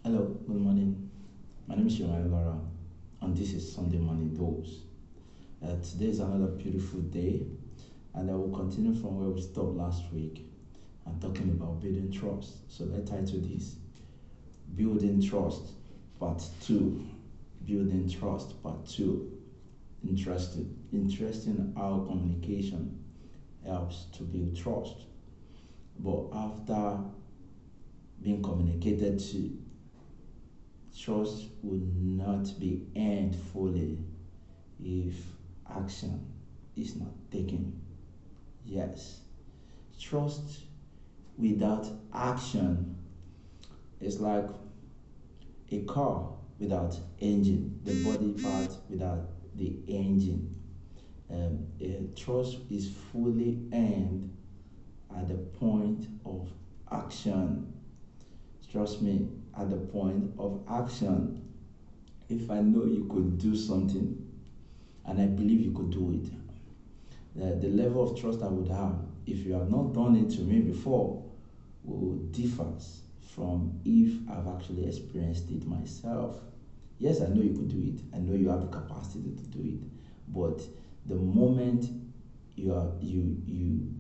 Hello, good morning. My name is Yomayo Lara, and this is Sunday Morning Dose. Today is another beautiful day, and I will continue from where we stopped last week. I'm talking about building trust. So let's title this Building Trust, Part 2. Building Trust, Part 2. Interesting how communication helps to build trust. But after being communicated to, trust would not be earned fully if action is not taken. Yes, trust without action is like a car without engine, the body part without the engine. Trust is fully earned at the point of action. Trust me, at the point of action. If I know you could do something and I believe you could do it, the level of trust I would have if you have not done it to me before will differs from if I've actually experienced it myself. Yes, I know you could do it. I know you have the capacity to do it. But the moment you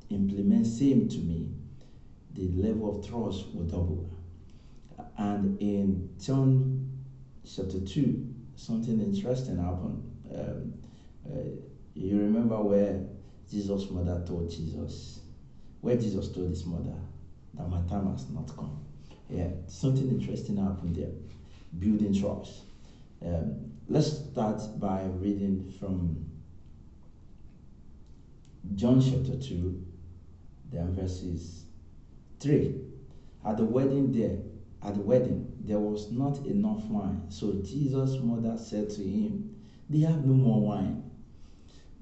implement same to me, the level of trust will double. And in John chapter 2, something interesting happened. Uh, you remember where Jesus' mother told Jesus, where Jesus told his mother that my time has not come. Yeah, something interesting happened there. Building trust. Let's start by reading from John chapter 2, then verses 3. At the wedding there was not enough wine. So Jesus' mother said to him, they have no more wine.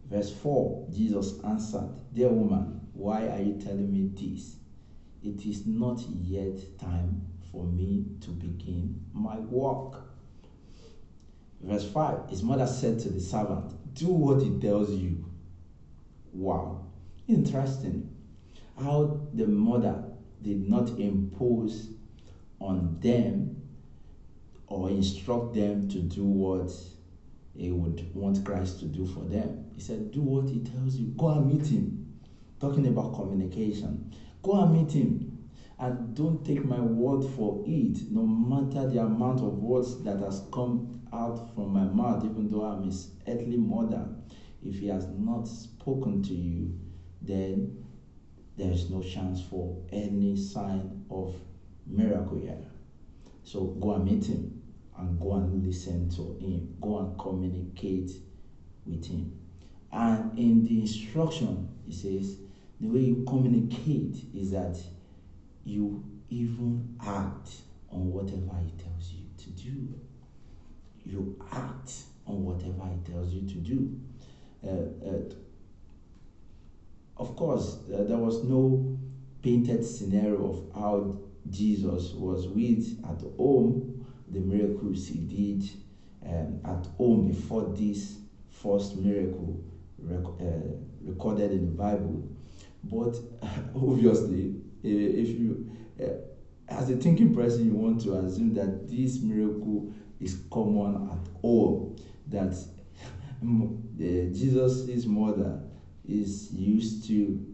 Verse 4, Jesus answered, dear woman, why are you telling me this? It is not yet time for me to begin my work. Verse 5, his mother said to the servant, do what he tells you. Wow, interesting. How the mother did not impose on them or instruct them to do what he would want Christ to do for them. He said, do what he tells you. Go and meet him. Talking about communication. Go and meet him. And don't take my word for it, no matter the amount of words that has come out from my mouth, even though I'm his earthly mother. If he has not spoken to you, then there is no chance for any sign of miracle here. So go and meet him and go and listen to him. Go and communicate with him. And in the instruction, it says, the way you communicate is that you even act on whatever he tells you to do. You act on whatever he tells you to do. Of course, there was no painted scenario of how Jesus was with at home, the miracles he did at home before this first miracle recorded in the Bible. But obviously, if you, as a thinking person, you want to assume that this miracle is common at home, that Jesus' mother is used to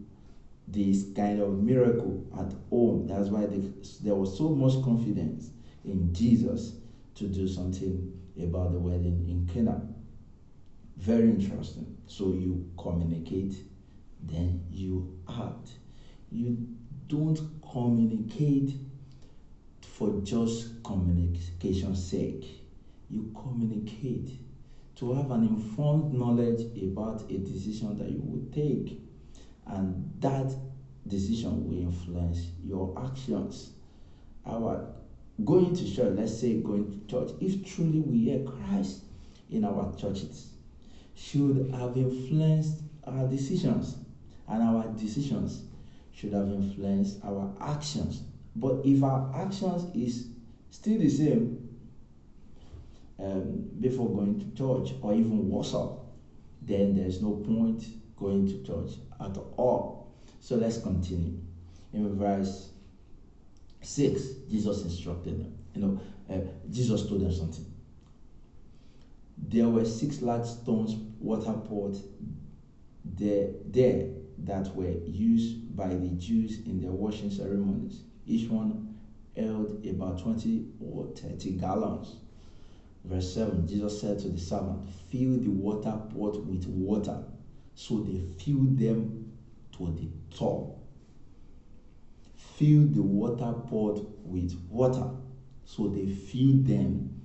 this kind of miracle at home. That's why there was so much confidence in Jesus to do something about the wedding in Cana. Very interesting. So you communicate, then you act. You don't communicate for just communication's sake. You communicate to have an informed knowledge about a decision that you will take, and that decision will influence your actions. Our going to church, let's say going to church, if truly we hear Christ in our churches, should have influenced our decisions, and our decisions should have influenced our actions. But if our actions is still the same, before going to church, or even worse up, then there's no point going to church at all. So let's continue. In verse 6, Jesus instructed them. Jesus told them something. There were 6 large stones, water pots there that were used by the Jews in their washing ceremonies. Each one held about 20 or 30 gallons. Verse 7, Jesus said to the servant, fill the water pot with water. So they filled them to the top. Fill the water pot with water. So they filled them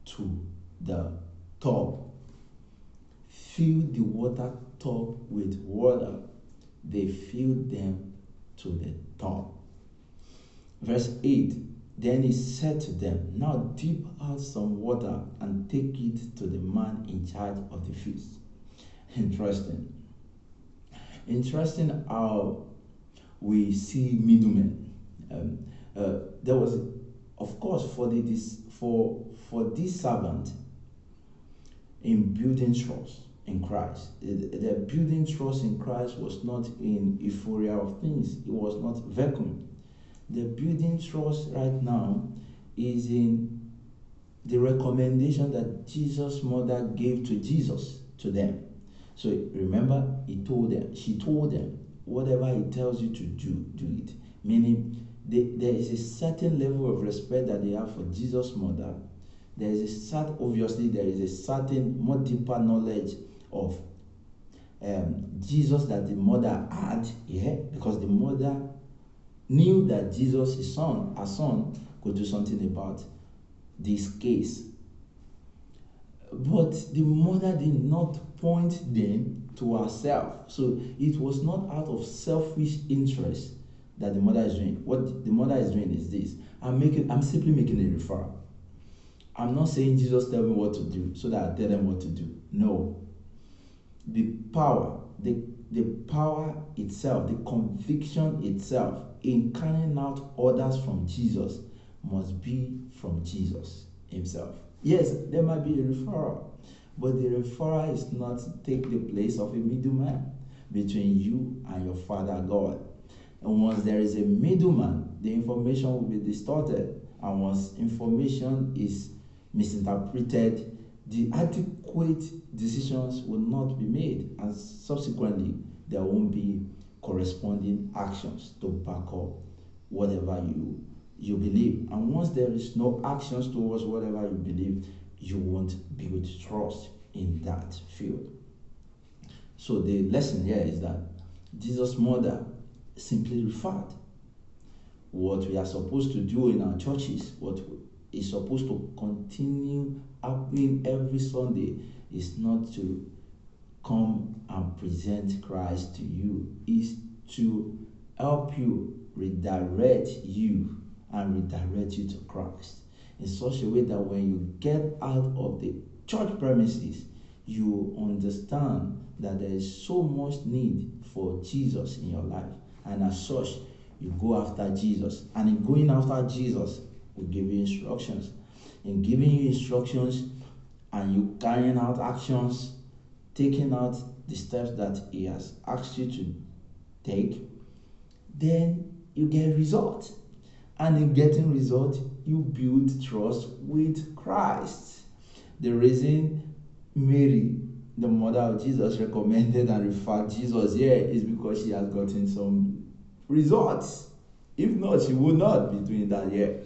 to the top. Fill the water top with water. They filled them to the top. Verse 8, then he said to them, now dip out some water and take it to the man in charge of the feast. Interesting how we see middlemen. There was, of course, for this servant in building trust in Christ. The building trust in Christ was not in euphoria of things. It was not vacuum. The building trust right now is in the recommendation that Jesus' mother gave to Jesus to them. So remember, she told them, whatever he tells you to do, do it. Meaning, there is a certain level of respect that they have for Jesus' mother. There is a certain more deeper knowledge of Jesus that the mother had, because the mother knew that Jesus, her son, could do something about this case. But the mother did not point them to herself. So it was not out of selfish interest that the mother is doing. What the mother is doing is this. I'm simply making a referral. I'm not saying Jesus tell me what to do so that I tell them what to do. No. The power itself, the conviction itself in carrying out orders from Jesus must be from Jesus himself. Yes, there might be a referral, but the referral is not to take the place of a middleman between you and your Father God. And once there is a middleman, the information will be distorted. And once information is misinterpreted, the adequate decisions will not be made, and subsequently there won't be corresponding actions to back up whatever you believe. And once there is no actions towards whatever you believe, you won't build trust in that field. So the lesson here is that Jesus' mother simply referred. What we are supposed to do in our churches, what is supposed to continue happening every Sunday, is not to come and present Christ to you, is to help you redirect you and redirect you to Christ in such a way that when you get out of the church premises, you understand that there is so much need for Jesus in your life, and as such you go after Jesus. And in going after Jesus, we give you instructions. In giving you instructions and you carrying out actions, taking out the steps that he has asked you to take, then you get results. And in getting results, you build trust with Christ. The reason Mary, the mother of Jesus, recommended and referred Jesus here is because she has gotten some results. If not, she would not be doing that here.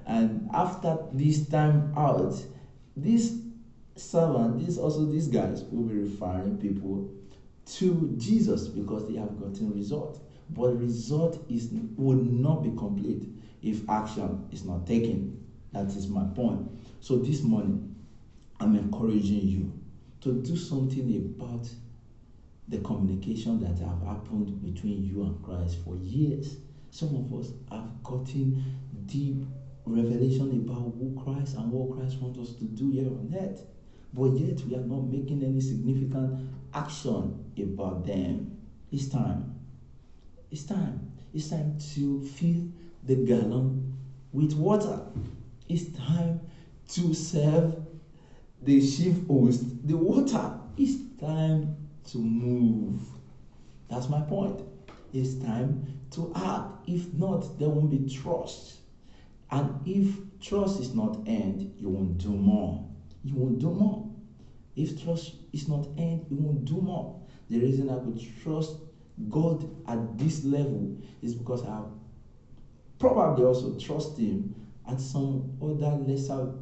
And after this time out, this servant, these guys will be referring people to Jesus because they have gotten result. But result would not be complete if action is not taken. That is my point. So this morning, I'm encouraging you to do something about the communication that have happened between you and Christ for years. Some of us have gotten deep revelation about who Christ and what Christ wants us to do here on earth, but yet we are not making any significant action about them. It's time. It's time to fill the gallon with water. It's time to serve the chief host the water. It's time to move. That's my point. It's time to act. If not, there won't be trust. And if trust is not earned, you won't do more. You won't do more. If trust is not earned, you won't do more. The reason I could trust God at this level is because I probably also trust Him at some other lesser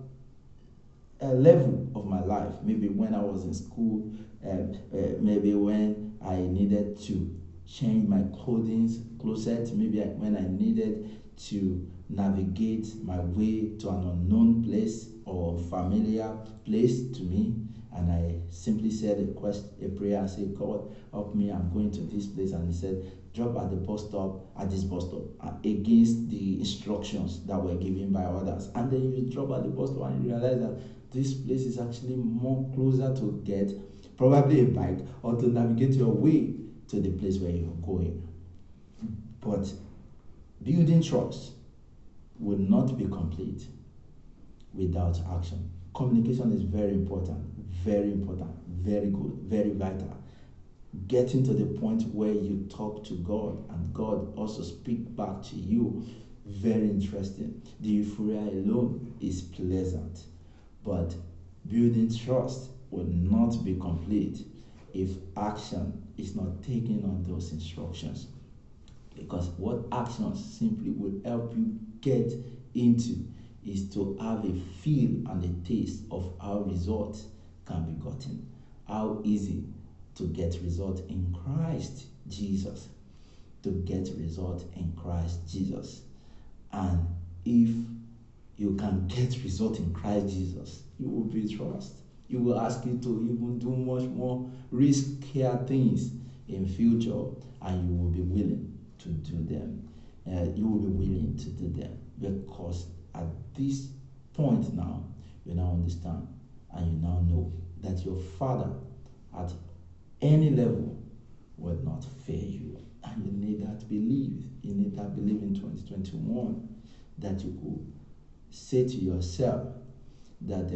level of my life. Maybe when I was in school, maybe when I needed to change my closet, maybe when I needed to navigate my way to an unknown place or familiar place to me, and I simply said a prayer and said, God, help me, I'm going to this place. And He said, drop at this bus stop, against the instructions that were given by others. And then you drop at the bus stop and you realize that this place is actually more closer to get probably a bike or to navigate your way to the place where you're going. But building trust will not be complete without action. Communication is very important, very good, very vital. Getting to the point where you talk to God and God also speak back to you, very interesting. The euphoria alone is pleasant, but building trust will not be complete if action is not taken on those instructions. Because what actions simply will help you get into is to have a feel and a taste of how results can be gotten. How easy to get result in Christ Jesus. To get result in Christ Jesus. And if you can get result in Christ Jesus, you will build trust. You will ask you to even do much more riskier things in future, and you will be willing to do them. You will be willing to do them because at this point now, you now understand and you now know that your Father at any level will not fail you. And you need that belief. You need that belief in 2021 that you could say to yourself that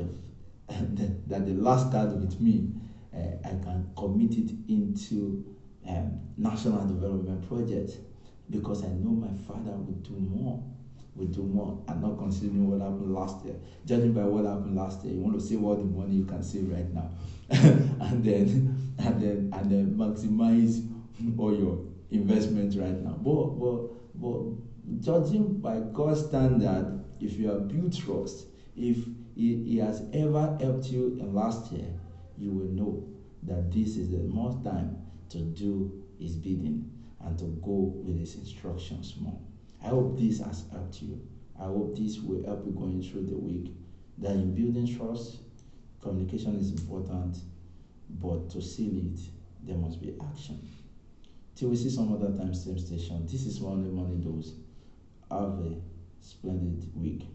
that the last card with me, I can commit it into national development project because I know my Father will do more. I'm not considering what happened last year. Judging by what happened last year, you want to save all the money you can save right now, and then maximize all your investments right now. But judging by God's standard, if you have built trust, if He has ever helped you in last year, you will know that this is the most time to do His bidding and to go with His instructions more. I hope this has helped you. I hope this will help you going through the week. That in building trust, communication is important, but to seal it, there must be action. Till we see some other time, same station. This is One Money Dose. Have a splendid week.